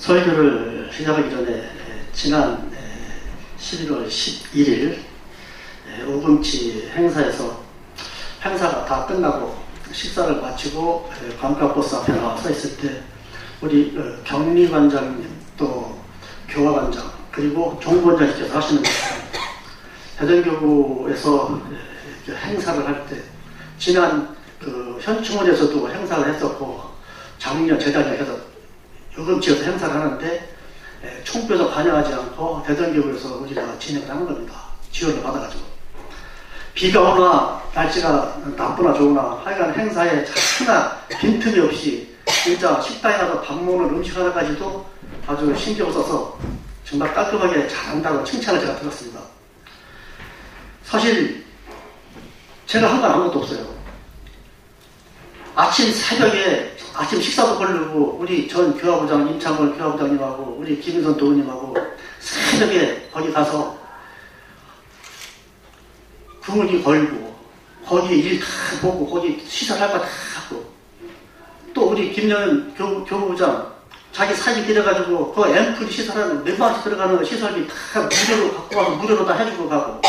설교를 시작하기 전에 지난 11월 11일 오금치 행사에서 행사가 다 끝나고 식사를 마치고 관광버스 앞에 나와 서 있을 때 우리 격리관장님 또 교화관장 그리고 종부원장님께서 하시는 것처럼 대전교구에서 행사를 할 때 지난 현충원에서도 행사를 했었고 작년 재작년에서 오금치에서 행사를 하는데 총표에서 관여하지 않고 대전교구에서 우리가 진행을 하는 겁니다. 지원을 받아가지고 비가 오나 날씨가 나쁘나 좋으나 하여간 행사에 하나 빈틈이 없이 진짜 식당에 가서 밥 먹는 음식 하나까지도 아주 신경 써서 정말 깔끔하게 잘한다고 칭찬을 제가 들었습니다. 사실 제가 한 건 아무것도 없어요. 아침 새벽에 아침 식사도 거르고 우리 전 교화부장 임창걸 교화부장님하고 우리 김인선 도우님하고 새벽에 거기 가서 부모님 걸고 거기 일 다 보고 거기 시설할 거 다 하고 또 우리 김영현 교부부장 자기 사진 기려가지고 그 앰플 시설하는 몇 만원씩 들어가는 시설비 다 무료로 갖고 와서 무료로 다 해주고 가고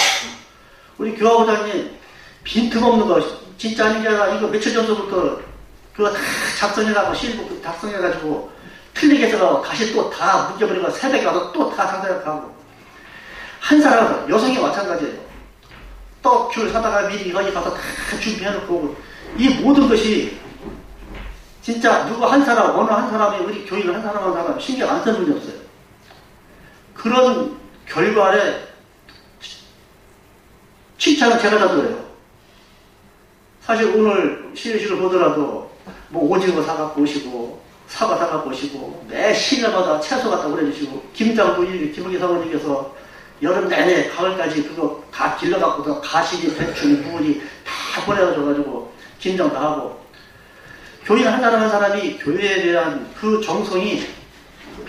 우리 교화부장님 빈틈없는 거 진짜 아닌 게 아니라 이거 며칠 전부터 그거 다 작성해가고 실부 작성해가지고 틀리게 해서 다시 또 다 뭉겨버리고 새벽에 가서 또 다 작성해가고 한 사람은 여성이 마찬가지예요. 떡 줄 사다가 미리 거기 가서 다 준비해놓고 이 모든 것이 진짜 누구 한 사람 어느 한 사람이 우리 교인을 한 사람 신경 안 쓰는 분이 없어요. 그런 결과에 칭찬은 제가 다 들어요. 사실 오늘 시의식을 보더라도 뭐 오징어 사갖고 오시고 사과 사갖고 오시고 매 시간마다 채소 갖다 보내주시고 김장도 김은기 사모님께서 여름 내내 가을까지 그거 다 길러갖고 가시리, 배추, 무리 다 보내줘가지고 김장 다 하고 교인 한 사람 한 사람이 교회에 대한 그 정성이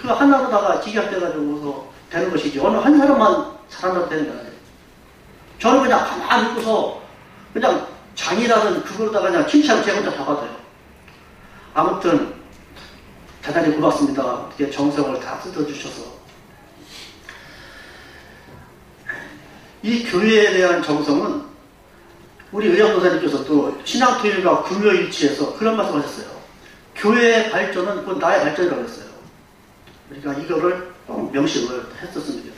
그 하나로다가 직약돼가지고서 되는 것이지 어느 한 사람만 잘한다고 되는 게 아니에요. 저는 그냥 가만히 있고서 그냥 장이라는 그거로다가 그냥 칭찬을 제가 혼자 다 받아요. 아무튼 대단히 고맙습니다. 이렇게 정성을 다 뜯어주셔서 이 교회에 대한 정성은 우리 의향도사님께서도 신앙토일과 금요일치에서 그런 말씀하셨어요. 교회의 발전은 곧 나의 발전이라고 했어요. 그러니까 이거를 꼭 명심을 했었으면 좋겠습니다.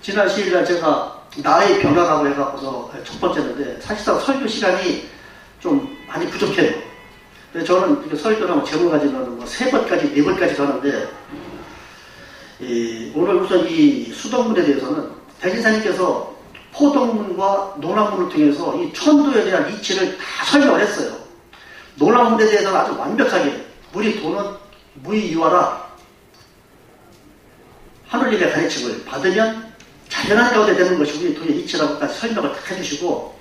지난 10일날 제가 나의 변화라고 해갖고서 첫 번째인데 사실상 설교 시간이 좀 많이 부족해요. 그래서 저는 이렇게 설교를 제목 가지면 뭐 3번까지 4번까지 가는데 오늘 우선 이 수덕문에 대해서는 대진사님께서 포덕문과 논학문을 통해서 이 천도에 대한 이치를 다 설명을 했어요. 논학문에 대해서는 아주 완벽하게 물이 도는 무의유하라 하늘님의 가르침을 받으면 자연한 가운데 되는 것이 우리 도의 이치라고까지 설명을 다 해주시고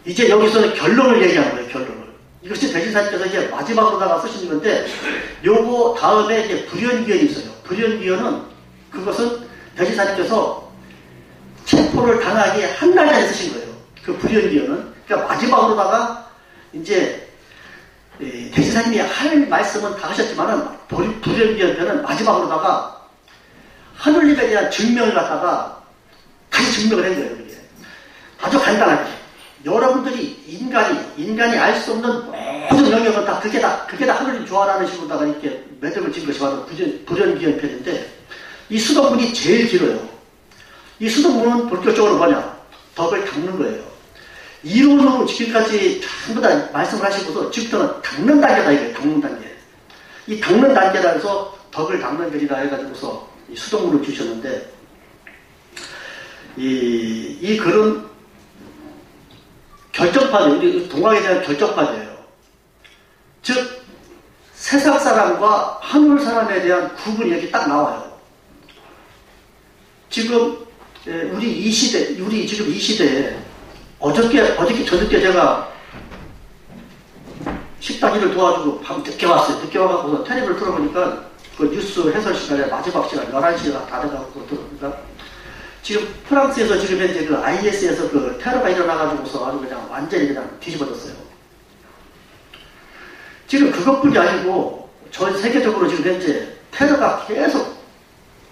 이제 여기서는 결론을 얘기하는 거예요. 결론을. 이것이 대진사님께서 이제 마지막으로다가 쓰시는 건데 요거 다음에 이제 불연기연이 있어요. 불연기연은 그것은 대진사님께서 체포를 당하기 한 달 전에 쓰신 거예요. 그 불연기연은. 그러니까 마지막으로다가 이제 대진사님이 할 말씀은 다 하셨지만은 불연기연 편은 마지막으로다가 하늘님에 대한 증명을 갖다가 다시 증명을 한 거예요. 그게. 아주 간단하게. 여러분들이 인간이 알 수 없는 모든 영역은 다 그게 다 하늘님 좋아하는 식으로다가 이렇게 매듭을 진 것이 바로 불연기연 편인데 이 수덕문이 제일 길어요. 이 수덕문은 본격적으로 뭐냐? 덕을 닦는 거예요. 이론으로 지금까지 전부 다 말씀을 하시고서 지금부터는 닦는 단계다 이거예요. 닦는 단계. 이 닦는 단계라 해서 덕을 닦는 글이라 해가지고서 이 수덕문을 주셨는데 이 글은 결정파죠. 우리 동학에 대한 결정파예요. 즉 세상 사람과 하늘 사람에 대한 구분이 이렇게 딱 나와요. 지금 우리 지금 이 시대에 어저께 저녁에 제가 식당 일을 도와주고 밤 늦게 왔어요. 늦게 와갖고 텔레비를 틀어보니까 그 뉴스 해설 시간에 마지막 시간 11시가 다 돼가지고 들어보니까 지금 프랑스에서 지금 현재 그 IS에서 그 테러가 일어나가지고서 아주 그냥 완전히 그냥 뒤집어졌어요. 지금 그것뿐이 아니고 전 세계적으로 지금 현재 테러가 계속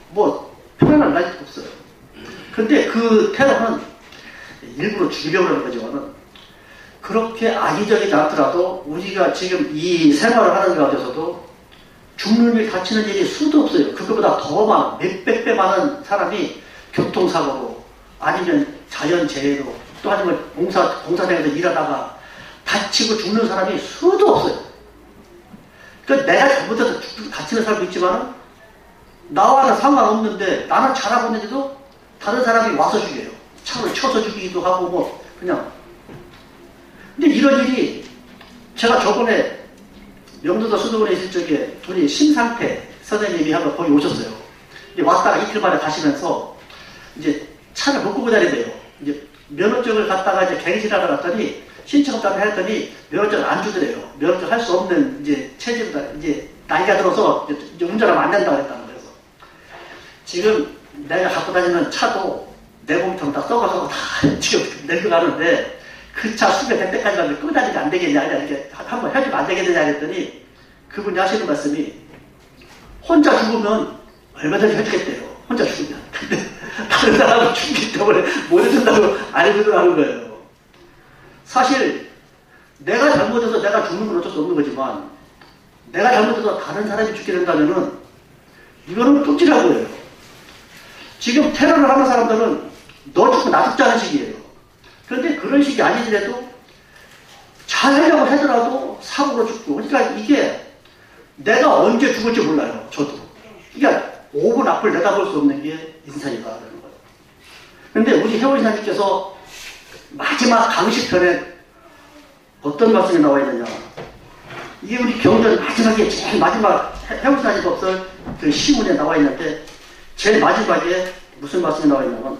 뭐 편안한 날이 없어요. 근데 그 테러는 일부러 죽이려고 하는 거지만은 그렇게 악의적이지 않더라도 우리가 지금 이 생활을 하는 가운데서도 죽는 일, 다치는 일이 수도 없어요. 그거보다 더 많은, 몇백 배 많은 사람이 교통사고로 아니면 자연재해로 또 아니면 공사장에서 일하다가 다치고 죽는 사람이 수도 없어요. 그러니까 내가 잘못해서 다치는 사람도 있지만 나와는 상관없는데 나는 잘하고 있는데도 다른 사람이 와서 죽여요. 차를 쳐서 죽이기도 하고 뭐 그냥. 근데 이런 일이 제가 저번에 명도도 수도원에 있을 적에 우리 심상태 선생님이 한번 거기 오셨어요. 이제 왔다가 이틀 만에 가시면서 이제 차를 못 끄고 다닌대요. 이제 면허증을 갖다가 이제 갱신하러 갔더니 신청까지 했더니 면허증을 안 주더래요. 면허증 할 수 없는 이제 체질이다. 이제 나이가 들어서 이제 운전하면 안 된다고 했다는 거예요. 지금 내가 갖고 다니는 차도 내공처럼 다 썩어서 다 지금 늙어가는데 그 차 수배 될 때까지 가면 끄고 다니면 안 되겠냐, 이렇게 한번 해주면 안 되겠느냐 했더니 그분이 하시는 말씀이 혼자 죽으면 얼마든지 해주겠대요. 혼자 죽으면. 근데 다른 사람은 죽기 때문에 못 해준다고 안 해주더라는 거예요. 사실 내가 잘못해서 내가 죽는 건 어쩔 수 없는 거지만 내가 잘못해서 다른 사람이 죽게 된다면은 이거는 끔찍한 거예요. 지금 테러를 하는 사람들은 너 죽고 나 죽자는 식이에요. 그런데 그런 식이 아니더라도 잘 하려고 하더라도 사고로 죽고. 그러니까 이게 내가 언제 죽을지 몰라요. 저도. 그러니까 5분 앞을 내다볼 수 없는 게 인생이다라는 거예요. 그런데 우리 혜원이사님께서 마지막 강시편에 어떤 말씀이 나와 있느냐. 이게 우리 경전 마지막에 제일 마지막 혜원이사님 법설 그 시문에 나와 있는데 제일 마지막에 무슨 말씀이 나와 있냐면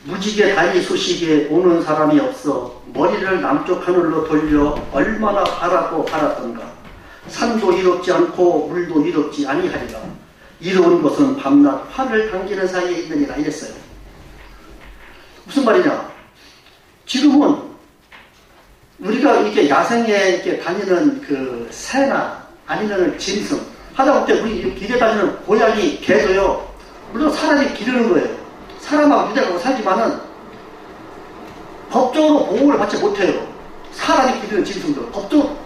무지개 다리 소식에 오는 사람이 없어 머리를 남쪽 하늘로 돌려 얼마나 바라고 바랐던가. 산도 이롭지 않고 물도 이롭지 아니하리라. 이로운 것은 밤낮 화를 당기는 사이에 있느니라 이랬어요. 무슨 말이냐. 지금은 우리가 이렇게 야생에 이렇게 다니는 그 새나 아니면 짐승 하다못해 우리 길에 다니는 고양이, 개도요. 물론 사람이 기르는 거예요. 사람하고 유대하고 살지만은 법적으로 보호를 받지 못해요. 사람이 기르는 짐승들 법적으로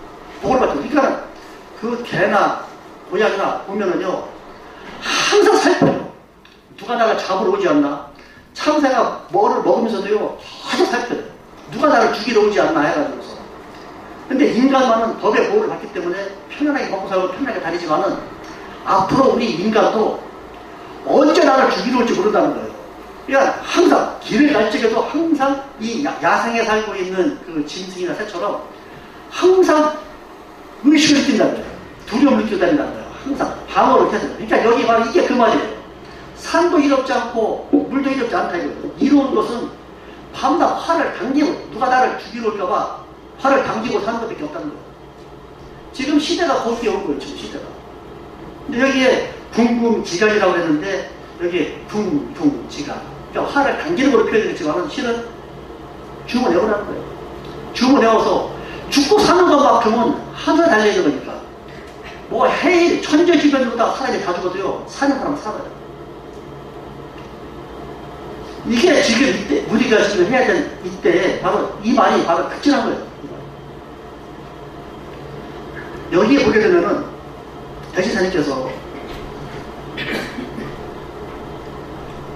보호를 받지 못해요. 그러니까 그 개나 고양이나 보면은요 항상 살펴요. 누가 나를 잡으러 오지 않나. 참새가 뭐를 먹으면서도요 계속 살펴요. 누가 나를 죽이러 오지 않나 해가지고서. 근데 인간만은 법의 보호를 받기 때문에 편안하게 먹고 살고 편안하게 다니지만은 앞으로 우리 인간도 언제 나를 죽이러 올지 모른다는 거예요. 그러니까 항상 길을 갈 적에도 항상 이 야생에 살고 있는 그 짐승이나 새처럼 항상 의식을 느낀다는 거예요. 두려움을 느끼고 다닌다는 거예요. 항상 방어를 해서. 그러니까 여기 바로 이게 그 말이에요. 산도 이롭지 않고 물도 이롭지 않다 이거예요. 이로운 것은 밤낮 화를 당기고 누가 나를 죽이러 올까봐 화를 당기고 사는 것밖에 없다는 거예요. 지금 시대가 거기에 온 거예요. 지금 시대가. 근데 여기에 궁금지간이라고 했는데 여기에 궁지간. 그러니까 화를 당기는 걸로 표현했지만 실은 주문해오라는 거예요. 주문해와서 죽고 사는 것만큼은 하늘에 달려있는 거니까. 뭐 해일, 천재지변보다 사람이 다 죽어도요 사는 사람은 살아요. 이게 지금 이때 우리가 지금 해야 될 이때에 바로 이 말이 바로 특징한 거예요. 여기에 보게 되면은 대신사님께서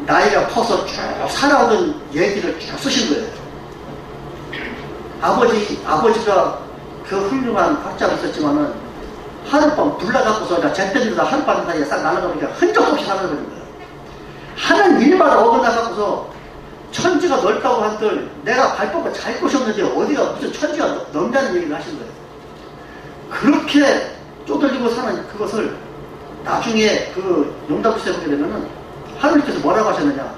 나이가 커서 쭉 살아오는 얘기를 쭉 쓰신 거예요. 아버지가 그 훌륭한 학자로 있었지만은 하룻밤 불나갖고서 잿더미보다 하룻밤 사이에 싹 날아가니까 흔적도 없이 살아가는 거예요. 하는 일마다 어긋나갖고서 천지가 넓다고 한들 내가 발 뻗고 잘 곳이었는데 어디가 무슨 천지가 넓다는 얘기를 하신 거예요. 그렇게 쪼들리고 사는 그것을 나중에 그 용담부스에 보게 되면은 하느님께서 뭐라고 하셨느냐.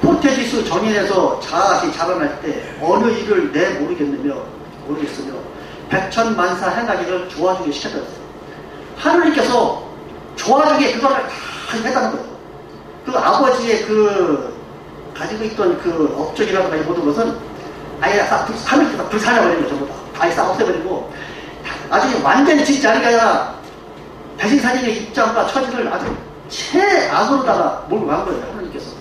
포테지스 전인에서 자아시 자라날 때 어느 일을 내 모르겠으며 백천만사 행하기를 좋아주게 시켜드렸어요. 하느님께서 좋아주게 그거를 다 했다는 거예요. 그 아버지의 그 가지고 있던 그 업적이라든가 이 모든 것은 아예 하늘에서 불 살려버리는 거 전부 다. 아예 싹 없애버리고 나중에 완전히 진짜 아니가 아니라 대신사님의 입장과 처지를 아주 최악으로다가 몰고 간 거예요. 하나님께서.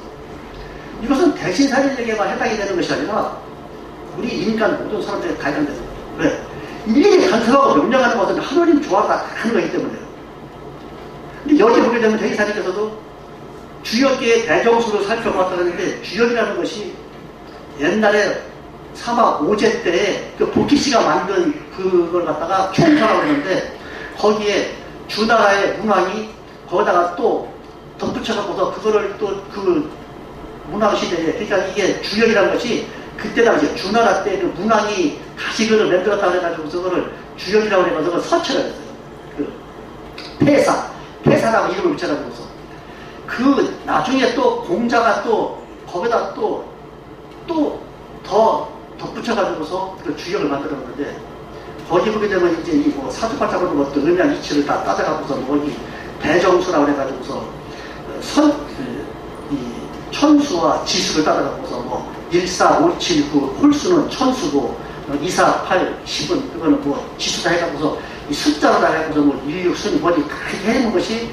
이것은 대신사님에게만 해당이 되는 것이 아니라 우리 인간 모든 사람들에게 해당되는 거예요. 왜? 일일이 간섭하고 명령하는 것은 하나님 조화가 하는 거기 때문에요. 근데 여기 보게 되면 대신사님께서도 주역계의 대정수를 살펴봤다는데 주역이라는 것이 옛날에 사막 오제 때에 그 보키씨가 만든 그걸 갖다가 총사라고 그러는데 거기에 주나라의 문왕이 거기다가 또 덧붙여갖고서 그거를 또 그 문왕 시대에 그러니까 이게 주역이라는 것이 그때 당시에 주나라 때 그 문왕이 다시 그걸 만들었다고 해가지고 그거를 주역이라고 해서 그걸 서체를 했어요. 그 폐사라고 이름을 붙여가지고서 그 나중에 또 공자가 또 거기다 또 더 덧붙여가지고서 그 주역을 만들었는데 거기 보게 되면 이제 이 뭐 사주팔자 그런 것도 음양 이치를 다 따져가고서 거기 대정수라고 해가지고서 이 천수와 지수를 따져가고서 뭐 1, 4, 5, 7, 9 홀수는 천수고 2, 4, 8, 10은 그거는 뭐 지수다 해가고서 이 숫자로 다 해가고서 뭐 1, 6, 순, 뭐지 다 해놓은 것이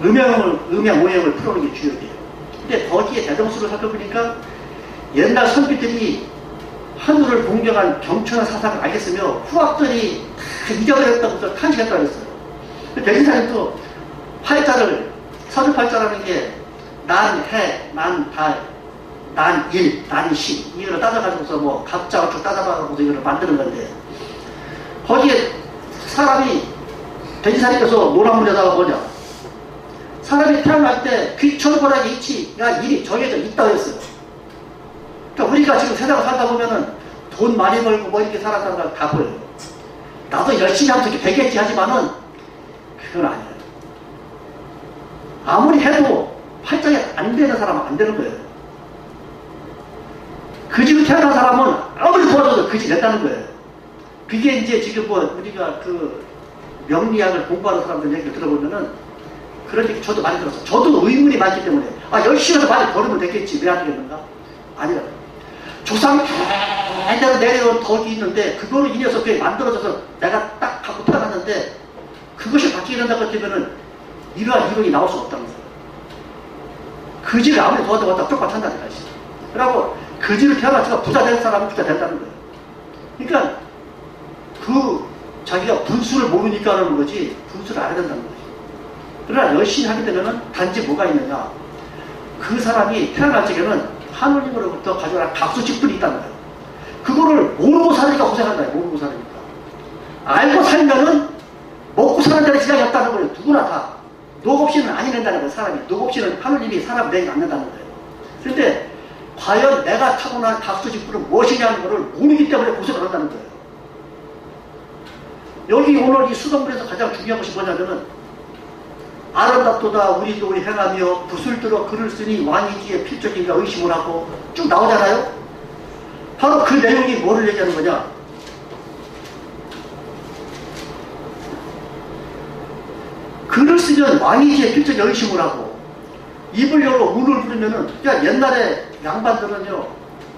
음양, 오행을 풀어오는 게 주역이에요. 근데 거기에 대정수를 살펴보니까 옛날 선비들이 하늘을 공경한 경천한 사상을 알겠으며 후학들이 다 잊어버렸다고 탄식했다고 했어요. 대신사님도 팔자를, 사주팔자라는 게 난해, 난달, 난일, 난시 이거를 따져가지고서 뭐 갑자 어쩌고 따져가지고서 이거를 만드는 건데 거기에 사람이 대신사님께서 노란물에다가 뭐냐 사람이 태어날 때 귀천고라기 이치가 일이 정해져 있다고 했어요. 그러니까 우리가 지금 세상을 살다 보면은 돈 많이 벌고 뭐 이렇게 살아가는 걸 다 보여요. 나도 열심히 하면 저렇게 되겠지 하지만은 그건 아니에요. 아무리 해도 팔짱이 안 되는 사람은 안 되는 거예요. 그지로 태어난 사람은 아무리 도와줘도 그지 냈다는 거예요. 그게 이제 지금 뭐 우리가 그 명리학을 공부하는 사람들 얘기를 들어보면은 그런 얘기 저도 많이 들었어요. 저도 의문이 많기 때문에 열심히 해서 많이 벌으면 되겠지 왜 안 되겠는가? 아니라 조상 대대로 내려온 덕이 있는데 그거를 이 녀석이 만들어져서 내가 딱 갖고 태어났는데 그것이 바뀌게 된다고 하면은 이러한 이론이 나올 수가 없다는 거예요. 그지를 아무리 도와도 똑같이 한다니까. 그러고 그지를 태어나서 부자 된 사람은 부자 된다는 거예요. 그러니까 그 자기가 분수를 모르니까 하는 거지 분수를 알아야 된다는 거지. 그러나 열심히 하게 되면은 단지 뭐가 있느냐. 그 사람이 태어날 적에는 하느님으로부터 가져갈 각수직분이 있다는 거예요. 그거를 모르고 사니까 고생한다. 모르고 사니까. 알고 살면은 먹고 사는 데는 지장이 없다는 거예요. 누구나 다. 녹 없이는 아니 된다는 거예요. 사람이. 녹 없이는 하느님이 사람 내게 안 된다는 거예요. 그런데 과연 내가 타고난 각수직분은 무엇이냐는 것을 모르기 때문에 고생을 한다는 거예요. 여기 오늘 이 수동문에서 가장 중요한 것이 뭐냐면은 아름답도다 우리도 우리 행하며 붓을 들어 글을 쓰니 왕이기에 필적인가 의심을 하고 쭉 나오잖아요. 바로 그 내용이 뭐를 얘기하는 거냐. 글을 쓰면 왕이기에 필적이 의심을 하고 입을 열고 운을 부르면은 그러니까 옛날에 양반들은요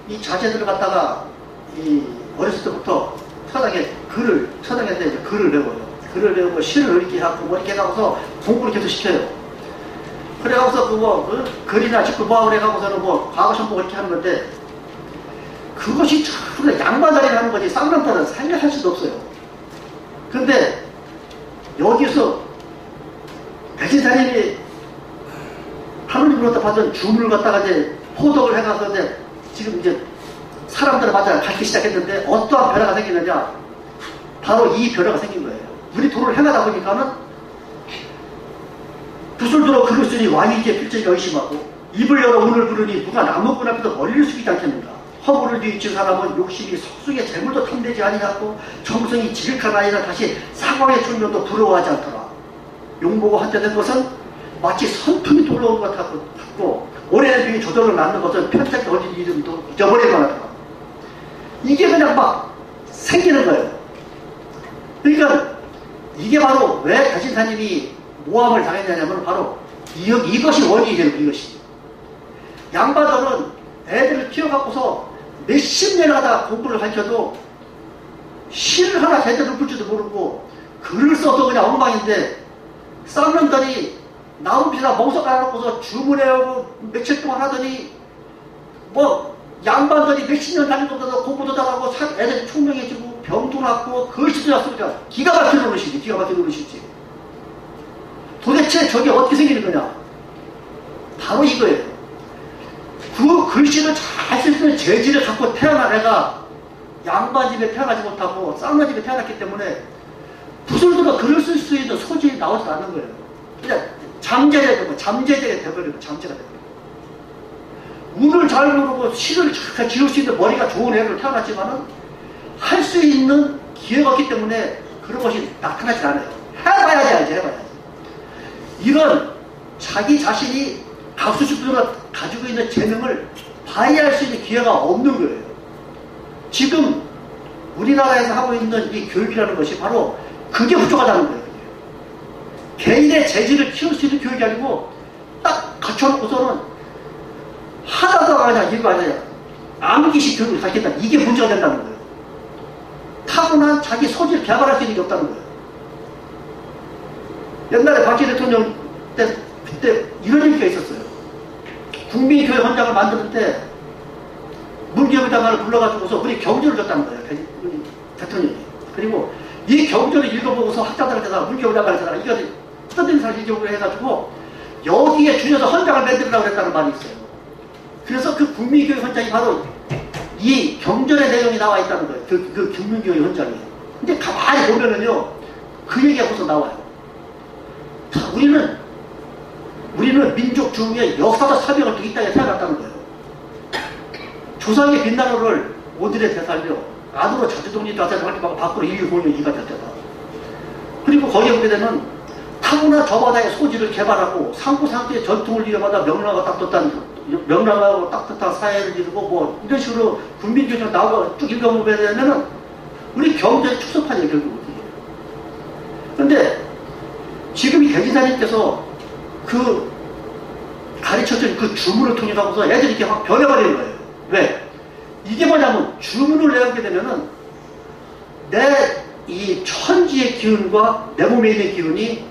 이 자제들을 갖다가 이 어렸을 때부터 서당에서 이제 글을 배워요. 글을 배우고 시를 읽게 하고 뭐 이렇게 해가고서 공부를 계속 시켜요. 그래가고서 글이나 직구 뭐하고 그래가고서는 뭐 과거 선복 이렇게 하는 건데 그것이 참 양반다리 하는 거지 쌍남자는 생각할 수도 없어요. 근데 여기서 대신사님이 하느님으로부터 받은 주문을 갖다가 이제 포독을 해가서 이제 지금 이제 사람들을 맞아 갖기 시작했는데 어떠한 변화가 생기느냐 바로 이 변화가 생긴 거예요. 우리 도를 행하다 보니까는 붓을 들어 글을 쓰니 왕이기에 필적이 의심하고 입을 열어 운을 부르니 누가 나무꾼 앞에서 머리를 숙이지 않겠는가. 허물을 뒤집힌 사람은 욕심이 석숭의 재물도 탐내지 아니하고 정성이 지극한 아이라 다시 사과의 존명도 부러워하지 않더라. 용보고 한때 된 것은 마치 선풍이 돌아오는 것 같고 오래된 병이 조절을 낳는 것은 편찮게 어린 이름도 잊어버릴 것 같더라. 이게 그냥 막 생기는 거예요. 그러니까 이게 바로 왜 대신사님이 모함을 당했냐면 바로 이것이 원인이 되는 이것이. 양반들은 애들을 키워갖고서 몇십 년을 하다가 공부를 가르쳐도 시를 하나 제대로 풀지도 모르고 글을 써도 그냥 엉망인데 쌍놈들이 나무피나 멍석 깔아놓고서 주문해오고 며칠 동안 하더니 뭐 양반들이 몇십 년 다니고도 공부도 잘하고 애들이 총명해지고 병도 낫고 글씨도 났으니까 기가 막힌 노릇이지. 기가 막힌 노릇이지. 도대체 저게 어떻게 생기는 거냐? 바로 이거예요. 그 글씨를 잘 쓸 수 있는 재질을 갖고 태어난 애가 양반 집에 태어나지 못하고 쌍놈 집에 태어났기 때문에 붓을 들어 글을 쓸 수 있는 소질이 나오지 않는 거예요. 그냥 잠재되고 잠재되게 돼버리고 잠재가 돼버리고 운을 잘 모르고 시를 잘 지을 수 있는 머리가 좋은 애를 태어났지만은 할 수 있는 기회가 없기 때문에 그런 것이 나타나지 않아요. 해봐야지 알지, 해봐야지. 이런 자기 자신이 가수식으로 가지고 있는 재능을 발휘할 수 있는 기회가 없는 거예요. 지금 우리나라에서 하고 있는 이 교육이라는 것이 바로 그게 부족하다는 거예요. 개인의 재질을 키울 수 있는 교육이 아니고 딱 갖춰놓고서는 하다가 그냥 이거 아니야. 암기식 교육을 가르친다. 이게 문제가 된다는 거예요. 타고난 자기 소질을 개발할 수 있는 게 없다는 거예요. 옛날에 박정희 대통령 때 그때 이런 얘기가 있었어요. 국민교육 헌장을 만드는데 문교육장관을 불러가지고서 우리 경조를 줬다는 거예요. 우리 대통령이. 그리고 이 경조를 읽어보고서 학자들한테서 문교육장관에서 이거 떠든 사실 읽어보고 해가지고 여기에 줄여서 헌장을 만들으라고 했다는 말이 있어요. 그래서 그 국민교육 헌장이 바로 이 경전의 내용이 나와 있다는 거예요. 그 국민교육 헌장이. 근데 가만히 보면은요, 그 얘기가 벌써 나와요. 자, 우리는 민족 중에 역사적 사명을 두고 이 땅에 태어났다는 거예요. 조상의 빛나루를 오늘에 되살려 안으로 자주독립도 하자고 밖으로 인류 공유 이가 됐다. 그리고 거기에 보게 되면 타고난 저바다의 소질을 개발하고 상부상태의 전통을 이어받아 명랑하고 딱뜻한 사회를 이루고 뭐 이런 식으로 국민교육을 나오고 쭉 읽어보게 되면은 우리 경제의 축소판이에요, 결국. 그런데 지금 이 대지사님께서 그 가르쳐준 그 주문을 통해서 애들이 이렇게 확 변해버리는 거예요. 왜? 이게 뭐냐면 주문을 내게 되면은 내 이 천지의 기운과 내 몸에 있는 기운이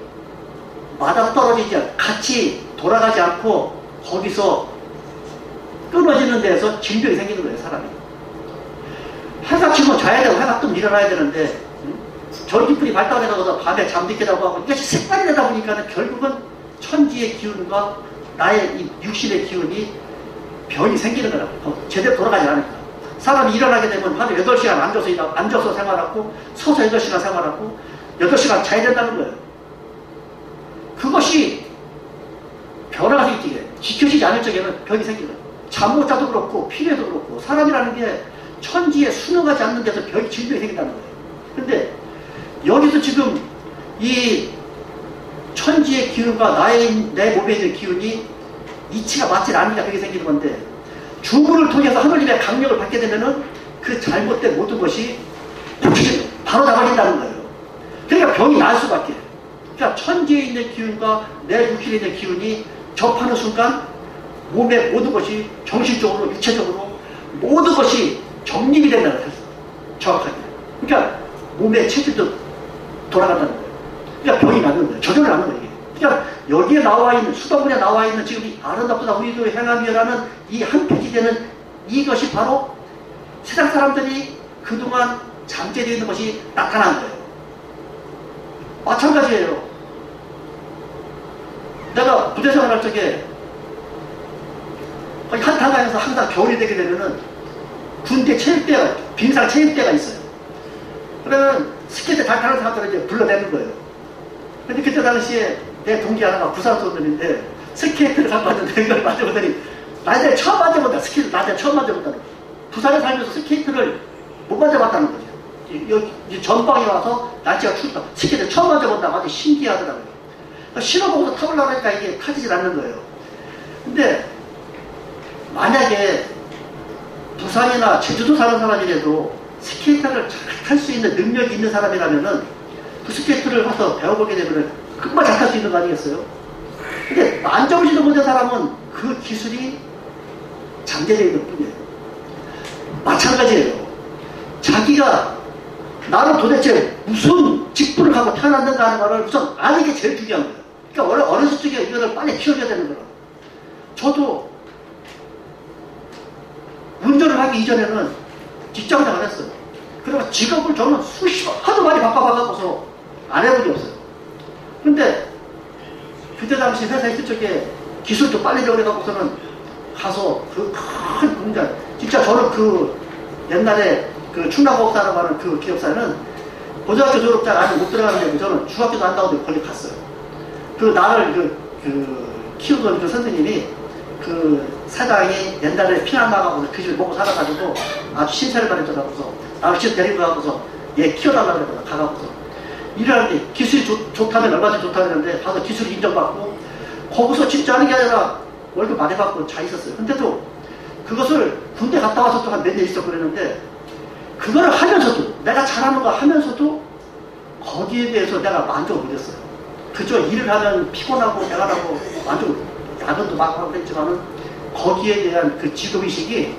맞아떨어지지 않고 같이 돌아가지 않고 거기서 끊어지는 데에서 징병이 생기는 거예요, 사람이. 해가 치면 자야 되고 해가 뜨면 일어나야 되는데 전기불이 발달해서 밤에 잠들게 하고 하고 이것이 색깔이 되다 보니까 결국은 천지의 기운과 나의 이 육신의 기운이 병이 생기는 거라고. 제대로 돌아가지 않으니까. 사람이 일어나게 되면 하루 8시간 앉아서 생활하고 서서 8시간 생활하고 8시간 자야 된다는 거예요. 그것이 변화가 생기게 지켜지지 않을 적에는 병이 생기는 거예요. 잠 못 자도 그렇고 피로도 그렇고 사람이라는 게 천지에 순응하지 않는 데서 병이 질병이 생긴다는 거예요. 근데 여기서 지금 이 천지의 기운과 내 몸에 있는 기운이 이치가 맞지 않으니까 그게 생기는 건데 주문을 통해서 하늘님의 강력을 받게 되면은 그 잘못된 모든 것이 바로 잡아진다는 거예요. 그러니까 병이 날 수밖에. 그러니까 천지에 있는 기운과 내 육신에 있는 기운이 접하는 순간 몸의 모든 것이 정신적으로 육체적으로 모든 것이 정립이 된다는 거예요. 정확하게. 그러니까 몸의 체질도 돌아간다는 거예요. 그러니까 병이 낫는 거예요. 저절로 낫는 거예요. 그러니까 여기에 나와 있는 수도문에 나와 있는 지금 이 아름답다 우리도 행함이라는 이 한 페이지 되는 이것이 바로 세상 사람들이 그동안 잠재되어 있는 것이 나타난 거예요. 마찬가지예요. 내가 부대생활 할 적에 한탄강에서 항상 겨울이 되게 되면은 군대 체육대가 빙상 체육대가 있어요. 그러면 스케이트 잘 타는 사람들을 이제 불러내는 거예요. 근데 그때 당시에 내 동기 하나가 부산 소년인데 스케이트를 갖고 왔는데 이걸 만져보더니 나한테 처음 만져본다. 스케이트 나한테 처음 만져본다. 부산에 살면서 스케이트를 못 만져봤다는 거죠. 여기 전방에 와서 날씨가 춥다. 스케이트 처음 만져본다. 아주 신기하더라고요. 신어보고서 타보려고 하니까 이게 타지질 않는 거예요. 근데 만약에 부산이나 제주도 사는 사람이라도 스케이트를 잘 탈 수 있는 능력이 있는 사람이라면은 그 스케이트를 가서 배워보게 되면은 금방 잘 탈 수 있는 거 아니겠어요? 근데 만져보지도 못한 사람은 그 기술이 잠재되어 있는 뿐이에요. 마찬가지예요. 자기가 나는 도대체 무슨 직분을 갖고 태어났는가 하는 거를 우선 아는 게 제일 중요한 거예요. 그러니까 어렸을 적에 이거를 빨리 키워줘야 되는 거예요. 저도 운전을 하기 이전에는 직장생활 했어요. 그리고 직업을 저는 하도 많이 바꿔봐갖고서 안 해본 게 없어요. 근데 그때 당시 회사에 있을 적에 기술도 빨리 배우려갖고서는 가서 그 큰 공장, 진짜 저는 그 옛날에 그 충남공업사라고 하는 그 기업사는 고등학교 졸업자가 아직 못 들어가는데 저는 중학교도 안 나오는데 거기 갔어요. 그 나를 키우던 그 선생님이 그 사장이 옛날에 피난 나가고서 그 집을 먹고 살아가지고 아주 신세를 발휘하고서 나를 집 데리고 가고서 얘 키워달라고 그러고 가가고서 일하는데 기술이 좋다면 얼마나 좋다 그랬는데 가서 기술이 인정받고 거기서 진짜 하는 게 아니라 월급 많이 받고 잘 있었어요. 근데도 그것을 군대 갔다 와서 또 한 몇 년 있었고 그랬는데 그거를 하면서도 내가 잘하는 거 하면서도 거기에 대해서 내가 만족을 못했어요. 그저 일을 하면 피곤하고 내가 하고 만족, 야근도 막 하고 그랬지만은 거기에 대한 그 직업의식이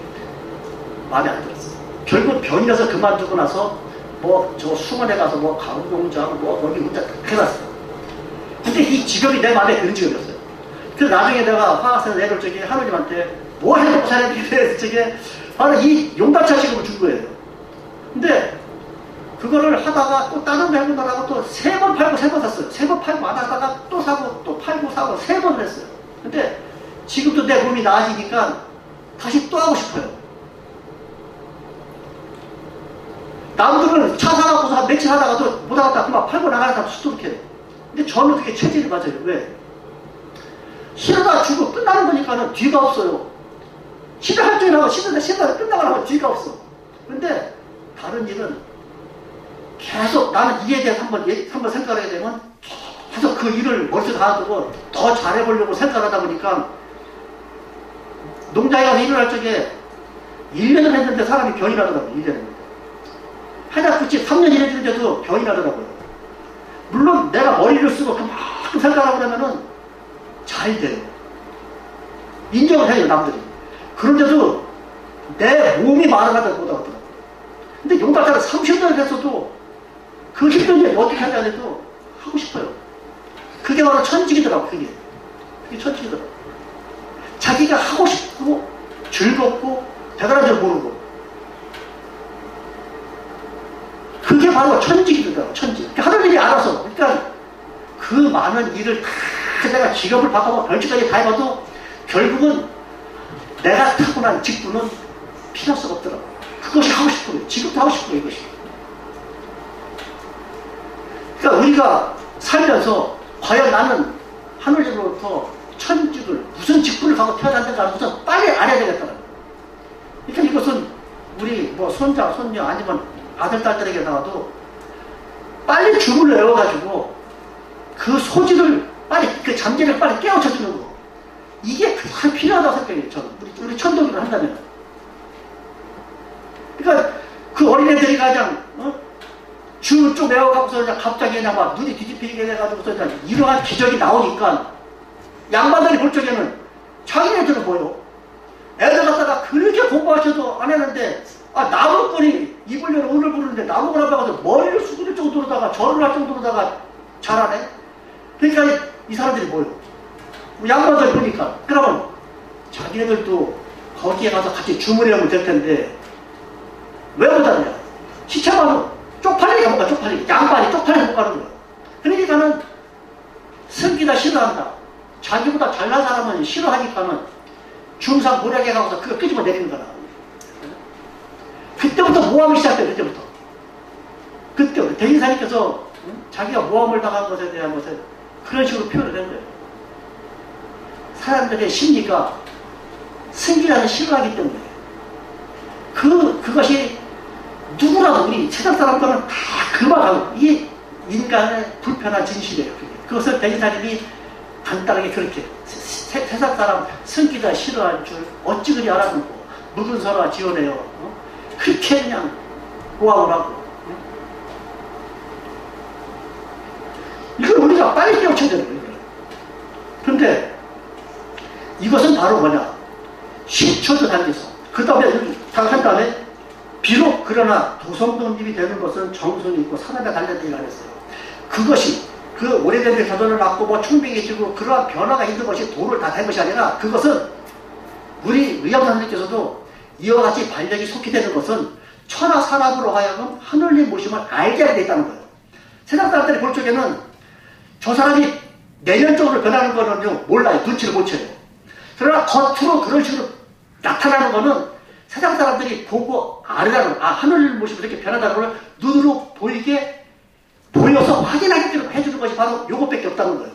마음에 안 들었어요. 결국 병이라서 그만두고 나서 뭐 저 수원에 가서 뭐 가구공장 뭐 거기 혼자 해놨어요. 근데 이 직업이 내 마음에 드는 직업이었어요. 그래서 나중에 내가 화학에서 내려올 적에 하느님한테 뭐 해먹고 살아야 되겠어요. 저게 바로 이 용달차 직업을 준 거예요. 근데 그거를 하다가 또 다른 거 해본다고 또 3번 팔고 3번 샀어요. 3번 팔고 안 하다가 또 사고 또 팔고 사고 3번을 했어요. 근데 지금도 내 몸이 나아지니까 다시 또 하고 싶어요. 남들은 차 사갖고서 한 며칠 하다가도 못 하겠다 그만 팔고 나가는 사람 수두룩해요. 근데 저는 그게 체질이 맞아요. 왜? 싫어다 주고 끝나는 거니까는 뒤가 없어요. 싫어할 줄 하고 싫어다 끝나고 나면 뒤가 없어. 근데 다른 일은 계속 나는 이에 대해서 한번 생각하게 되면 계속 그 일을 머릿속에 가두고 더 잘해보려고 생각하다 보니까 농장에 가서 일을 할 적에 1년을 했는데 사람이 병이 나더라고요. 1년을. 하나같이 3년 일해주는데도 병이 나더라고요. 물론 내가 머리를 쓰고 그만큼 생각하고 그러면은 잘 돼요. 인정을 해요, 남들이. 그런데도 내 몸이 말을 못하거든. 근데 용달차를 30년을 했어도 그 힘든 일 어떻게 하냐 해도 하고 싶어요. 그게 바로 천직이더라고, 그게 천직이더라고. 자기가 하고 싶고, 즐겁고, 대단한 줄 모르고. 그게 바로 천직이더라고, 천직. 하느님이 알아서. 그러니까 그 많은 일을 다 내가 직업을 바꿔서 별짓까지 다 해봐도 결국은 내가 타고난 직분은 필요성이 없더라고. 그것이 하고 싶은 거예요. 직업도 하고 싶은 거예요, 이것이. 그러니까 우리가 살면서 과연 나는 하늘로부터 천직을 무슨 직분을 갖고 태어났는가 우선 빨리 알아야 되겠다는 거예요. 그러니까 이것은 우리 뭐 손자, 손녀 아니면 아들, 딸들에게 나와도 빨리 줌을 외워가지고 그 소질을 빨리, 그 잠재를 빨리 깨우쳐주는 거. 이게 가장 필요하다고 생각해요, 저는. 우리 천도기를 한다면. 그러니까 그 어린애들이 가장, 줌을 쭉 외워가고서 그냥 갑자기 그냥 막 눈이 뒤집히게 돼가지고서 그냥 이러한 기적이 나오니까 양반들이 볼 적에는 자기네들은 뭐요? 애들 갖다가 그렇게 공부하셔도 안 했는데 나무꾼이 입으려는 오늘 부르는데 나무꾼 앞에 가서 머리를 숙일 정도로다가 절을 할 정도로다가 잘하네? 그러니까 이 사람들이 뭐예요? 양반들 보니까 그러면 자기네들도 거기에 가서 같이 주문해오면 될 텐데 왜 못하느냐? 시체만은 쪽팔리게 뭔가 쪽팔리게 양반이 쪽팔리게 못 가는 거예요. 그러니까는 승기다 싫어한다. 자기보다 잘난 사람은 싫어하니까는 중상 모략에 가서 그거 끄집어 내리는 거라. 그때부터 모함이 시작돼요. 그때부터 대인사님께서 자기가 모함을 당한 것에 대한 것을 그런 식으로 표현을 한 거예요. 사람들의 심리가 승기라는 싫어하기 때문에 그것이 누구라도 우리 세상 사람들은 다 그만하고 이게 인간의 불편한 진실이에요. 그것을 대인사님이 간단하게 그렇게 세상 사람 승기가 싫어할 줄 어찌 그리 알아듣고 묵은 서라 지어내요. 그렇게 그냥 모함을 하고. 이걸 우리가 빨리 깨우쳐야 되는 거예요. 그런데 이것은 바로 뭐냐? 10초 전 단계에서 그 다음에 한 다음에 비록 그러나 도성독립이 되는 것은 정성이 있고 사람에 관련된 일을 했어요. 그것이 그 오래된 자손을 낳고 뭐 충백해지고 그러한 변화가 있는 것이 도를 다 된 것이 아니라 그것은 우리 의학선생님께서도 이와 같이 반력이 속히 되는 것은 천하 사람으로 하여금 하늘님 모심을 알게 하게 있다는 거예요. 세상 사람들이 볼 적에는 저 사람이 내면적으로 변하는 거는요 몰라요. 눈치를 못 채요. 그러나 겉으로 그런 식으로 나타나는 거는 세상 사람들이 보고 알으라는 하늘님 모심을 이렇게 변하다는 걸 눈으로 보이게 보여서 확인하게끔 해주는 것이 바로 요것밖에 없다는 거예요.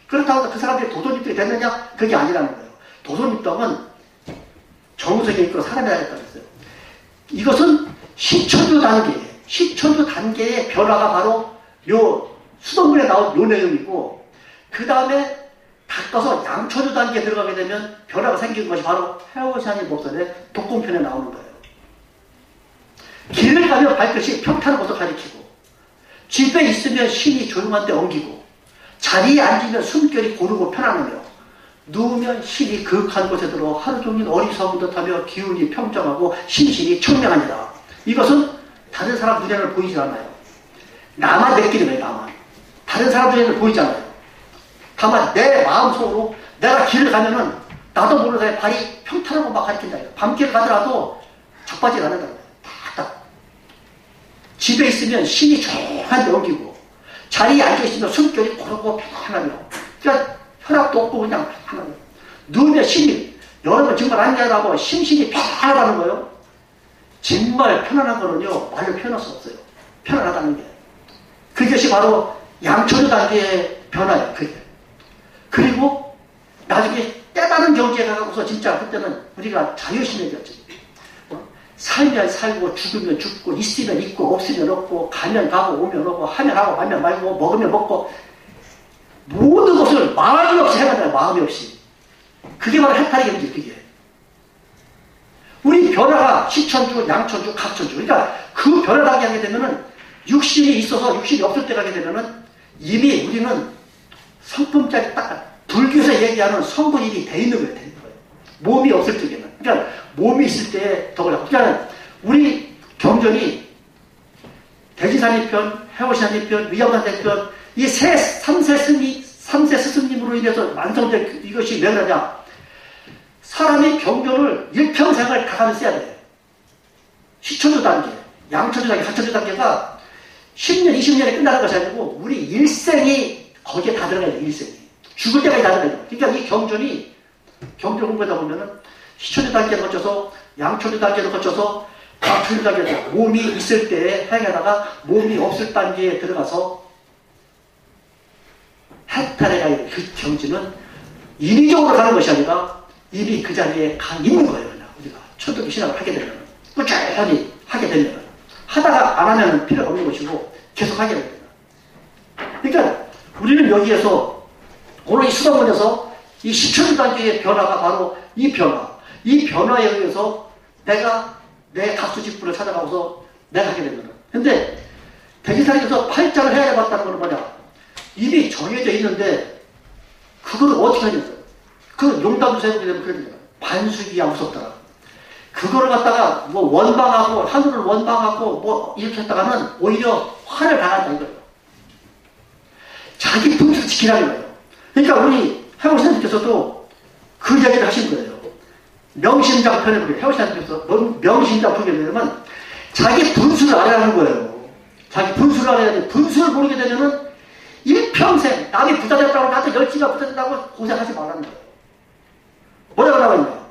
그렇다고 그 사람들이 도선입덕이 됐느냐? 그게 아니라는 거예요. 도선입덕은 정석에 있고 사람에 달렸다고 했어요. 이것은 시천주 단계의 변화가 바로 요 수동문에 나온 요 내용이고, 그 다음에 닦아서 양천주 단계에 들어가게 되면 변화가 생기는 것이 바로 해오샤니 법설의 독공편에 나오는 거예요. 길을 가면 발끝이 평탄한 것을 가리키고, 집에 있으면 신이 조용한 데 옮기고, 자리에 앉으면 숨결이 고르고 편안하며, 누우면 신이 그윽한 곳에 들어 하루 종일 어리석은 듯하며 기운이 평정하고 심신이 청명하니라. 이것은 다른 사람 눈에는 보이지 않아요. 나만 느끼는 거예요. 나만. 다른 사람 눈에는 보이지 않아요. 다만 내 마음속으로 내가 길을 가면은 나도 모르는 사이에 발이 평탄하고 막 가리킨다. 밤길 가더라도 적바지가 안 한다는 거예요. 딱. 집에 있으면 신이 조용한 데 옮기고, 자리에 앉아있으면 숨결이 고르고 편안하며, 그러니까 혈압도 없고 그냥 편안하며, 누우면 신이, 여러분 정말 안전하고 심신이 편안하다는 거예요. 정말 편안한 거는요 말로 표현할 수 없어요. 편안하다는 게. 그것이 바로 양천주 단계의 변화예요. 그게. 그리고 나중에 깨달은 경지에 가고서 진짜 그때는 우리가 자유신에졌지. 살면 살고 죽으면 죽고 있으면 있고 없으면 없고 가면 가고 오면 오고 하면 하고 말면 말고 먹으면 먹고 모든 것을 마음이 없이 해간다는 마음이 없이. 그게 바로 해탈의 경지. 그게. 우리 변화가 시천주, 양천주, 각천주. 그러니까 그 변화 단계 하게 되면은 육신이 있어서 육신이 없을 때 가게 되면은 이미 우리는 성품자리 딱 불교에서 얘기하는 성분이 돼 있는 거예요. 돼 있는 거예요. 몸이 없을 적에는. 그러니까 몸이 있을 때에 더 그래요. 그러니까 우리 경전이 대지산이 편, 해오시안이 편, 위험산대 편, 이 삼세 스승님으로 인해서 완성된 이것이 왜 그러냐? 사람이 경전을 일평생을 다 가면 써야 돼요. 시천주 단계, 양천주 단계, 각천주 단계가 10년, 20년에 끝나는 것이 아니고 우리 일생이 거기에 다 들어가야 돼요. 일생이. 죽을 때까지 다 들어가야 돼요. 그러니까 이 경전이 경전 공부하다 보면은 시천주 단계를 거쳐서 양천주 단계를 거쳐서 각천주 단계에서 몸이 있을 때에 행하다가 몸이 없을 단계에 들어가서 해탈에 가야 돼요. 그 경지는 인위적으로 가는 것이 아니라 이미 그 자리에 있는 거예요. 그냥 우리가 천도교 신학을 하게 되면 꾸준히 하게 되면 하다가 안 하면 필요가 없는 것이고 계속 하게 됩니다. 그러니까 우리는 여기에서 오늘 이 수도원에서 이 시천주 단계의 변화가 바로 이 변화에 의해서 내가 내 각수직분을 찾아가고서 내가 하게 되면, 근데 대지사님께서 팔자를 해야 해봤다는 건 뭐냐? 이미 정해져 있는데 그걸 어떻게 하냐고요. 그 용담 세우게 되면 그런 거예요. 반수기야 무섭더라. 그거를 갖다가 뭐 원방하고 하늘을 원방하고 뭐 이렇게 했다가는 오히려 화를 당한다 이거예요. 자기 분수를 지키라는 거예요. 그러니까 우리 해오시님께서도 그 얘기를 하신 거예요. 명심장편에 보게 해오시님께서 명심장편에 되면 자기 분수를 알아라는 거예요. 자기 분수를 알아야 돼. 분수를 모르게 되면은 일평생 남이 부자 됐다고 나한테 열지가 부자 됐다고 고생하지 말라는 거예요. 뭐라고 나와 있냐?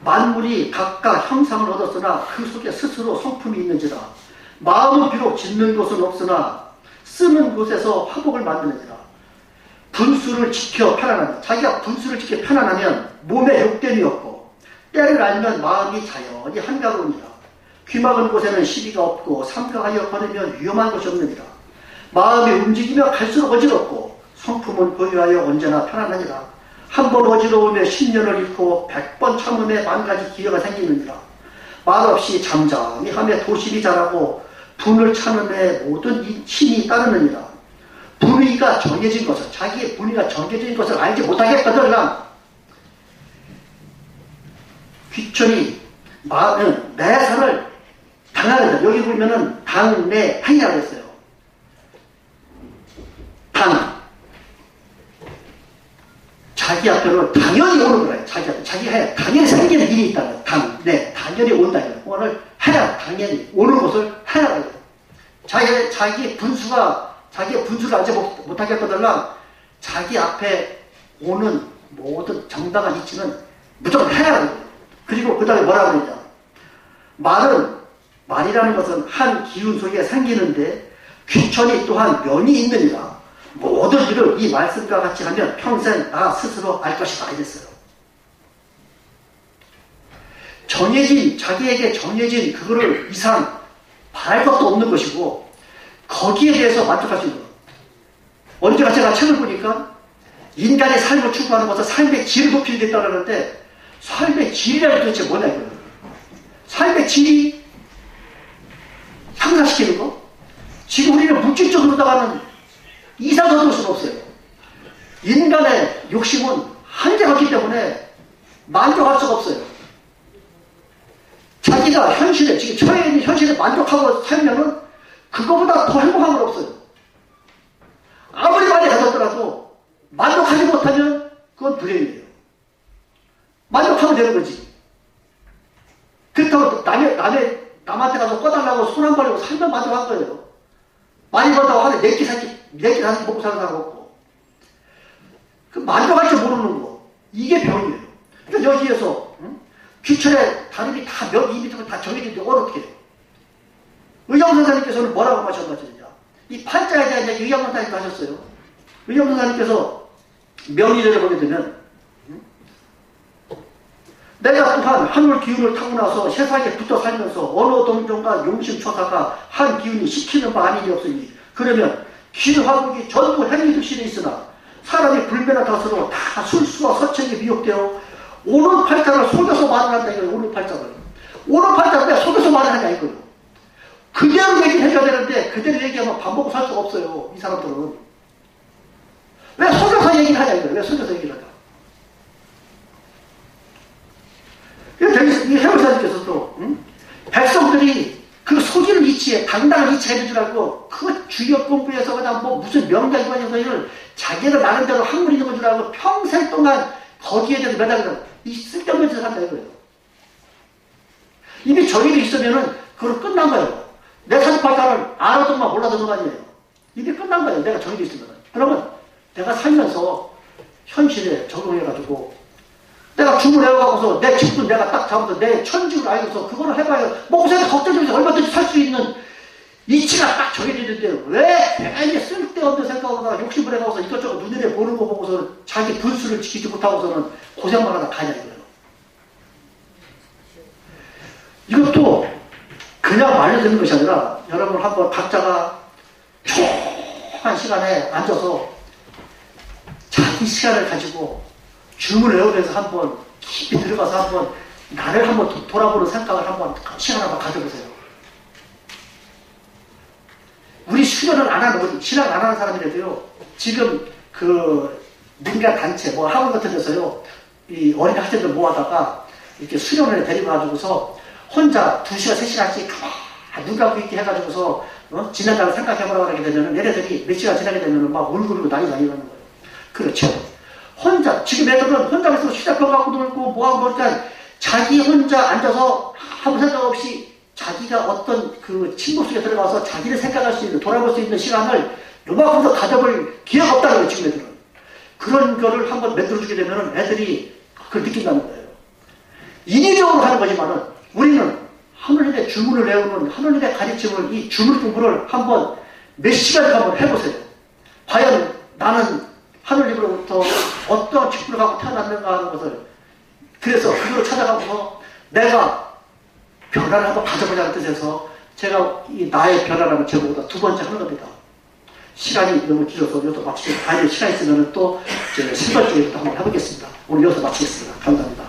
만물이 각각 형상을 얻었으나 그 속에 스스로 성품이 있는지라. 마음은 비록 짓는 곳은 없으나 쓰는 곳에서 화복을 만드는지라. 분수를 지켜 편안하면, 자기가 분수를 지켜 편안하면 몸에 욕됨이 없고 때를 알면 마음이 자연히 한가로우니라. 귀막은 곳에는 시비가 없고 삼가하여 걸으면 위험한 것이 없느니라. 마음이 움직이며 갈수록 어지럽고 성품은 고유하여 언제나 편안하니라. 한 번 어지러우며 10년을 잃고 100번 참음에 만가지 기회가 생기느니라. 말없이 잠잠히 하며 도심이 자라고 분을 참음에 모든 힘이 따르느니라. 분위기가 정해진 것을, 자기의 분위기가 정해진 것을 알지 못하겠거든. 귀천이 내사를 당하는 다. 여기 보면은 당내행이라고 했어요. 자기 앞에로 당연히 오는 거예요. 자기가 해야 당연히 생기는 일이 있다는 당연히 온다. 오늘 해라. 당연히 오는 것을 해라. 자기의 분수를 알지 못하겠거들랑 자기 앞에 오는 모든 정당한 이치는 무조건 해야 돼요. 그리고 그 다음에 뭐라고 그러냐. 말이라는 것은 한 기운 속에 생기는데 귀천이 또한 면이 있느니라. 모든 일을 이 말씀과 같이 하면 평생 나 스스로 알 것이다. 이랬어요. 자기에게 정해진 그거를 이상 바랄 것도 없는 것이고 거기에 대해서 만족할 수 있는 것. 언제가 제가 책을 보니까 인간의 삶을 추구하는 것은 삶의 질을 높이는 데 있다는데 삶의 질이라는 게 도대체 뭐냐 이거예요. 삶의 질이 향상시키는 거? 지금 우리는 물질적으로다가는 이상을 얻을 수는 없어요. 인간의 욕심은 한계가 없기 때문에 만족할 수가 없어요. 자기가 현실에, 지금 처해 있는 현실에 만족하고 살면은 그거보다 더 행복한 건 없어요. 아무리 많이 가졌더라도 만족하지 못하면 그건 불행이에요. 만족하면 되는 거지. 그렇다고 남한테 가서 꺼달라고 손 안 벌리고 살면 만족한 거예요. 많이 벌다고 하루에 4끼, 4끼 먹고 사는 사람 없고. 그 만족할 줄 모르는 거. 이게 병이에요. 그러니까 여기에서, 귀천의 다름이 다 입이 다 정해진데 어떻게 해요? 의정선사님께서는 뭐라고 하셨느냐. 이 팔자에 대한 얘기 의정선사님도 하셨어요. 의정선사님께서 명의를 보게 되면, 내가 또한 하늘 기운을 타고 나서 세상에 붙어 살면서 어느 동종과 용심초사가 한 기운이 시키는 바 아니니 없으니 그러면 기화국이 전부 행위득실에 있으나 사람이 불변한 탓으로 다 술수와 서책에 미혹되어 오는 팔자를 속여서 말을 한다 이거예요. 오는 팔자를. 오는 팔자를 내가 속여서 말을 하냐 이거예요. 그대로 얘기를 해줘야 되는데 그대로 얘기하면 밥 먹고 살 수가 없어요. 이 사람들은. 왜 속여서 얘기를 하냐 이거예요. 왜 속여서 얘기를 하냐. 이 해월사님께서도 백성들이 그 소질을 이치해 당당한 이치해 줄 알고 그 주역 공부에서 그냥 뭐 무슨 명작관에서 자기를 나름대로 학문 있는 줄 알고 평생 동안 거기에 대해서 매달리는 이 쓸데없는 짓을 한다 이거예요. 이미 정의가 있으면은 그걸 끝난 거예요. 내 사주팔자를 알아도만 몰라도는 거 아니에요. 이게 끝난 거예요. 내가 정의가 있으면. 그러면 내가 살면서 현실에 적용해가지고 내가 줌을 해가고서 내 집도 내가 딱 잡아서 내 천직을 알고서 그거를 해봐야 뭐 옷에서 걱정되면서 얼마든지 살 수 있는 이치가 딱 정해지는데 왜 괜히 쓸데없는 생각으로 욕심을 해가고서 이것저것 눈에 보는 거 보고서 자기 분수를 지키지 못하고서는 고생만 하다 가냐 이거예요. 이것도 그냥 말려드는 것이 아니라 여러분 한번 각자가 조용한 시간에 앉아서 자기 시간을 가지고 주문을 외우면서 한번 깊이 들어가서 한번 나를 한번 돌아보는 생각을 한번 시간 한번 가져보세요. 우리 수련을 안 하는, 신앙 안 하는 사람이라도요, 지금 그 민간 단체, 뭐 학원 같은 데서요, 이 어린 학생들 모아다가 이렇게 수련을 데리고 가지고서 혼자 2시간, 3시간씩 눈 감고 있게 해가지고서 지난달을 생각해보라고 하게 되면은 얘네들이 몇 시간 지나게 되면은 막 울고 난리 나는 거예요. 그렇죠. 혼자, 지금 애들은 혼자서 휴대폰 갖고 놀고 뭐하고 그러니까 자기 혼자 앉아서 아무 생각 없이 자기가 어떤 그 침묵 속에 들어가서 자기를 생각할 수 있는, 돌아볼 수 있는 시간을 요만큼 더 가져볼 기회가 없다는 거예요, 지금 애들은. 그런 거를 한번 만들어주게 되면은 애들이 그걸 느낀다는 거예요. 인위적으로 하는 거지만은 우리는 하늘의 주문을 외우는 하늘의 가르침을, 이 주문 공부를 한번 몇 시간 한번 해보세요. 과연 나는 하늘님으로부터 어떠한 축복을 갖고 태어났는가 하는 것을, 그래서 그걸 찾아가면서 내가 변화를 한번 가져보자는 뜻에서 제가 이 나의 변화라는 제목보다 2번째 하는 겁니다. 시간이 너무 길어서 여기서 마치겠습니다. 시간 있으면 또 제 3번째부터 한번 해보겠습니다. 오늘 여기서 마치겠습니다. 감사합니다.